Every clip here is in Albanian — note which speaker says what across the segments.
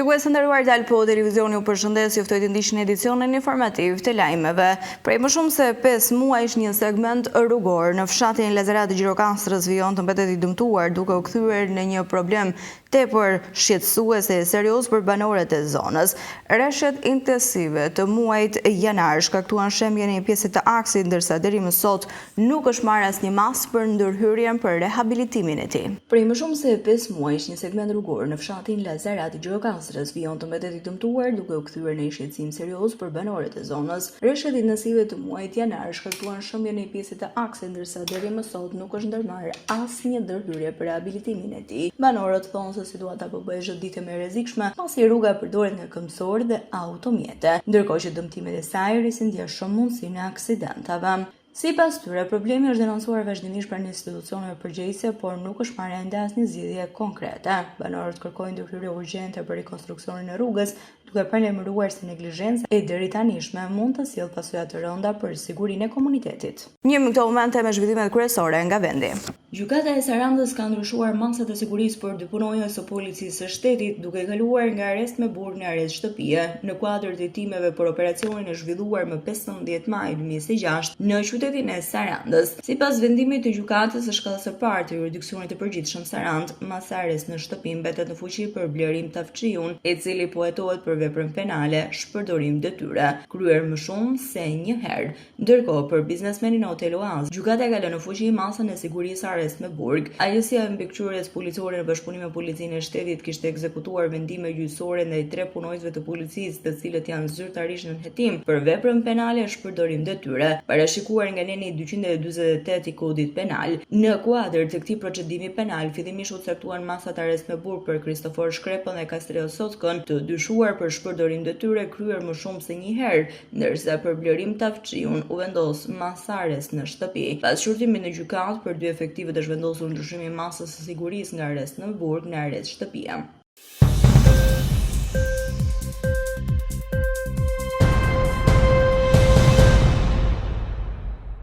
Speaker 1: Shikues të nderuar, Dalpo Televizioni u përshëndes, ju ftoj të ndiqni edicionin informativ të lajmeve. Prej më shumë se 5 muajsh një segment rrugor në fshatin Lazarat Gjirokastrës vijon të mbetet i dëmtuar, duke u kthyer në një problem tepër shqetësues e serioz për banorët e zonës. Rreshtet intensive të muajit janar shkaktuan shembjen e një pjese të aksit, ndërsa deri më sot nuk është marrë asnjë mas për ndërhyrjen për rehabilitimin e tij. Prej më shumë se 5 muajsh një segment rrugor në fshatin Lazarat Gjirokastrës vijon të mbetet i dëmtuar, duke u kthyer në një shqetësim serioz për banorët e zonës. Rreshtet intensive të muajit janar shkaktuan shembjen e një pjese të aksit, ndërsa deri më sot nuk është ndërmarrë asnjë ndërhyrje për rehabilitimin e tij. Banorët thonë se situata po bëhet çdo ditë më e rrezikshme, pasi rruga përdoret nga këmbësorë dhe automjete, ndërkohë që dëmtimet e saj rrisin shumë mundësinë e aksidentave. Sipas tyre, problemi është denoncuar vazhdimisht pranë institucioneve përgjegjëse, por nuk është marrë ende asnjë zgjidhje konkrete. Banorët kërkojnë ndërhyrje urgjente për rikonstruksionin e rrugës, duke paralajmëruar se neglizhenca e deritanishme mund të sjellë pasoja të rënda për sigurinë e komunitetit. Një këto momente me zhvillimet kryesore nga vendi. Gjykata e Sarandës ka ndryshuar masat e sigurisë për dy punonjës së policisë së shtetit, duke kaluar nga arrest me burg në arrest shtëpie, në kuadër të hetimeve për operacionin e zhvilluar më 15 maj 2026 në qytetin e Sarandës. Sipas vendimit të gjykatës së shkallës së parë të jurisdiksionit të përgjithshëm Sarandë, masa arrest në shtëpi mbetet në fuqi për Blerim Tafçiun, i cili po hetohet për veprën penale shpërdorim detyre, kryer më shumë se një herë. Ndërkohë, për biznesmenin Hotel Oaz, gjykata ka lënë në fuqi masën e sigurisë arrest me burg. Agjësia e mbikëqyrjes policore në bashkëpunim me policinë e shtetit kishte ekzekutuar vendime gjyqësore ndaj 3 punonjësve të policisë, të cilët janë zyrtarisht në hetim për veprën penale shpërdorim detyre, parashikuar nga neni 248 i kodit penal. Në kuadër të këtij procedimi penal, fillimisht u caktuan masat arrest me burg për Kristofor Shkrepën dhe Kastreo Sockën, të dyshuar për shpërdorim detyre kryer më shumë se një herë, ndërsa për Blerim Tafçiun u vendos masa arrest në shtëpi. Pas shurtimit në gjykatë për 2 efektivët është vendosur ndryshimi i masës së sigurisë nga arrest në burg në arrest shtëpie.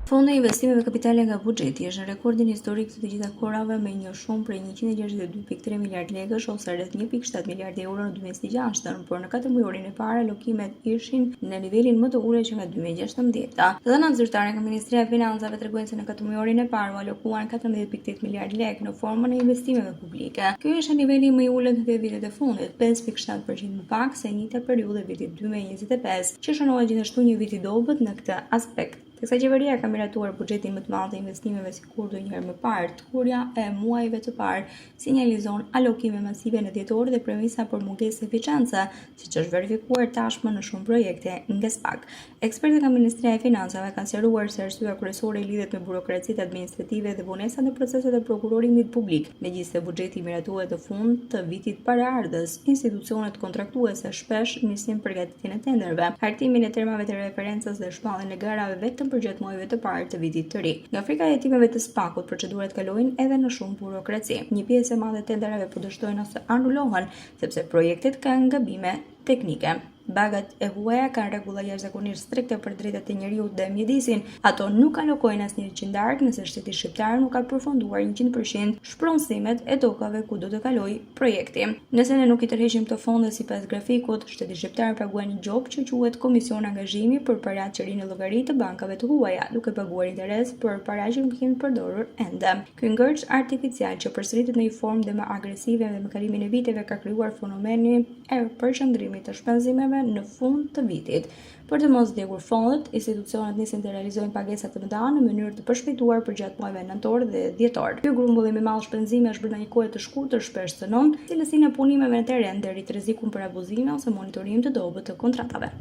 Speaker 1: Fondi i investimeve kapitale nga buxheti është në rekordin historik të gjitha kohërave me një shumë prej 162.3 miliard lekësh ose rreth 1.7 miliardë euro në 2026, por në 4 mujorin e parë alokimet ishin në nivelin më të ulët që nga 2016. Të dhënat zyrtare nga Ministria e Financave tregojnë se në 4 mujorin e parë u alokuan 14.8 miliardë lekë në formën e investimeve publike. Ky është niveli më i ulët në vitet e fundit, 5.7% më pak se njëjta periudhë e vitit 2025, që shënohet gjithashtu një vit i dobët në këtë aspekt. Teksa qeveria ka miratuar buxhetin më të madh të investimeve si kur ndonjëherë më parë, turja e muajve të parë sinjalizon alokime masive në dhjetor dhe premisa për mungesë eficiencë, siç është verifikuar tashmë në shumë projekte nga SPAK. Ekspertët nga Ministria e Financave kanë sqaruar se arsyeja kryesore lidhet me burokracitë administrative dhe vonesat në proceset e prokurorimit publik. Megjithëse buxheti miratuar të fund të vitit paraardhës, institucionet kontraktuese shpesh nisin përgatitjen e tenderëve, hartimin e termave të referencës dhe shpalljen e garave vetëm për gjatë muajve të parë të vitit të ri. Nga frika e hetimeve të SPAK-ut, procedurat kalojnë edhe në shumë burokraci. Një pjesë e madhe e tenderave po dështojnë ose anulohen sepse projektet kanë gabime teknike. Bagat e huaja kanë rregulla jashtëzakonisht strikte për drejtat e njerëzit dhe mjedisin. Ato nuk alokojnë asnjë qindark nëse shteti shqiptar nuk ka përfunduar 100% shpronësimet e tokave ku do të kalojë projekti. Nëse ne nuk i tërheqim këto fonde sipas grafikut, shteti shqiptar paguan një gjop që quhet komision angazhimi për paratë që rinë llogaritë të bankave të huaja, duke paguar interes për para që nuk janë përdorur ende. Ky ngërç artificial që përsëritet në një formë dhe më agresive dhe me kalimin e viteve ka krijuar fenomenin e përqendrimit të shpenzimeve në fund të vitit. Për të mos djegur fondet, institucionet nisin të realizojnë pagesa të mëdha në mënyrë të përshpejtuar për gjatë muajve nëntor dhe dhjetor. Ky grumbullim i madh shpenzime është brenda një kohe të shkurtër shpesh cënon cilësinë e punimeve në terren deri te rrezikun për abuzime ose monitorim të dobët të kontratave.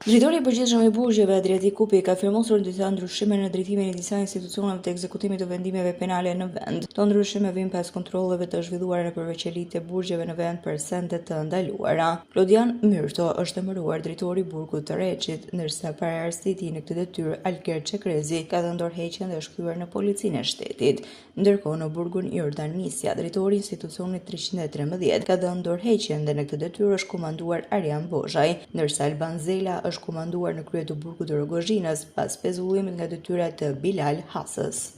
Speaker 1: Drejtori i përgjithshëm i burgjeve Adriatik Kupi ka firmosur disa ndryshime në drejtimin e disa institucioneve të ekzekutimit të vendimeve penale në vend. Këto ndryshime vijnë pas kontrolleve të zhvilluara në përveçelitë e burgjeve në vend për sende të ndaluara. Klodian Myrto është emëruar drejtori i burgut të Reçit, ndërsa paraardhësi i tij në këtë detyrë Alger Çekrezi ka dhënë dorëheqjen dhe është kthyer në policinë e shtetit. Ndërkohë në burgun Jordan Nisja, drejtori i institucionit 313 ka dhënë dorëheqjen dhe në këtë detyrë është komanduar Arian Bozhaj, ndërsa Alban Zela është komanduar në krye të burgut të Rogozhinës pas pezullimit nga detyrat të Bilal Hasës.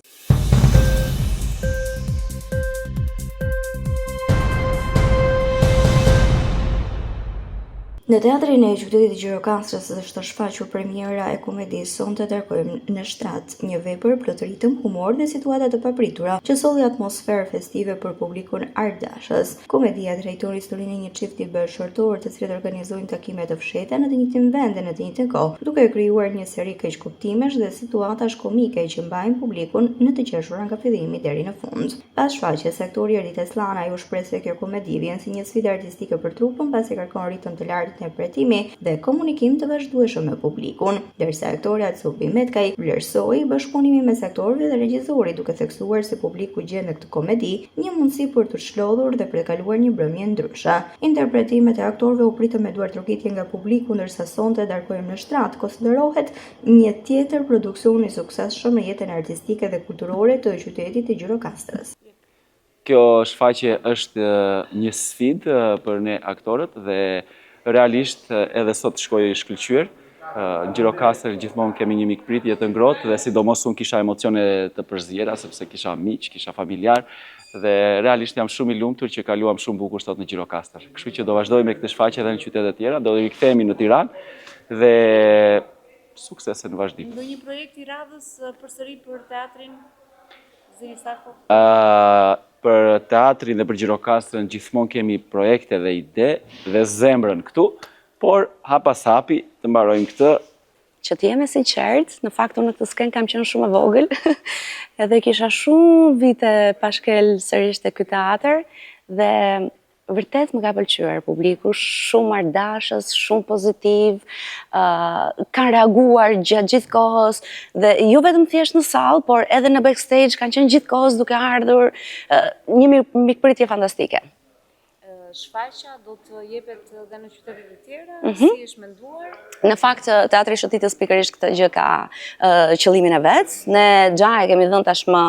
Speaker 1: Në teatrin e qytetit të Gjirokastrës është shfaqur premiera e komedisë Sonte Darkojmë në shtrat, një vepër plot ritëm, humor dhe situata të papritura që solli atmosferë festive për publikun ardashës. Komedia trajton historinë e një çifti bashkëshortor të cilët organizojnë takime të fshehta në të njëjtin vend dhe në të njëjtin kohë, duke krijuar një seri keqkuptimesh dhe situatash komike që mbajnë publikun në të qeshura nga fillimi deri në fund. Pas shfaqjes, aktori Erites Lana ju shpreh se kjo komedi vjen si një sfidë artistike për trupën, pasi kërkon ritëm të lartë interpretimi dhe komunikim të vazhdueshëm me publikun, ndërsa aktori Atsubi Metkaj vlerësoi bashkëpunimin mes aktorëve dhe regjisorit, duke theksuar se publiku gjen në këtë komedi një mundësi për të shlodhur dhe për të kaluar një mbrëmje ndryshe. Interpretimet e aktorëve u pritën me duar trokitje nga publiku, ndërsa Sonte Darkojmë në shtrat konsiderohet një tjetër produksion i suksesshëm në jetën artistike dhe kulturore të qytetit të Gjirokastrës.
Speaker 2: Kjo shfaqje është një sfidë për ne aktorët dhe realisht edhe sot shkoj i shkëlqyer. Në Gjirokastër gjithmonë kemi një mikpritje të ngrohtë dhe sidomos unë kisha emocione të përzjera sepse kisha miq, kisha familjar dhe realisht jam shumë i lumtur që kaluam shumë bukur sot në Gjirokastër. Kështu që do vazhdoj me këtë shfaqje edhe në qytete të tjera, do rikthehemi në Tiranë dhe suksese në vazhdim.
Speaker 3: Ndonjë projekt i radhës përsëri për teatrin? Ziri Sarko?
Speaker 2: Për teatrin dhe për Gjirokastrën gjithmonë kemi projekte dhe ide dhe zemrën këtu, por hapas hapi të mbarojmë këtë.
Speaker 4: Që të jemi sinqert, në fakt unë në këtë skenë kam qenë shumë e vogël, edhe kisha shumë vite pa shkel sërish te ky teatr dhe vërtet më ka pëlqyer publiku, shumë ardashës, shumë pozitiv, kanë reaguar gjatë gjithë kohës dhe jo vetëm thjesht në sallë, por edhe në backstage kanë qenë gjithë kohës duke ardhur, një mikpritje fantastike.
Speaker 3: Shfaqja do të jepet edhe në qytetet e tjera, si është menduar?
Speaker 4: Në fakt, Teatri i Shëtitës pikërisht këtë gjë ka qëllimin e vet. Ne xha e kemi dhënë tashmë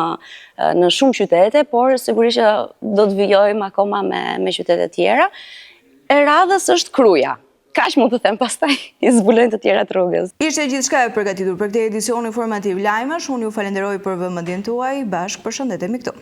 Speaker 4: në shumë qytete, por sigurisht që do të vijojmë akoma me qytete tjera. E radhës është Kruja. Kaq mund të them, pastaj i zbulojnë të tjerat rrugës.
Speaker 1: Ishte gjithçka e përgatitur për këtë edicion informativ lajmesh. Unë ju falenderoj për vëmendjen tuaj. Bashkë përshëndetemi këtu.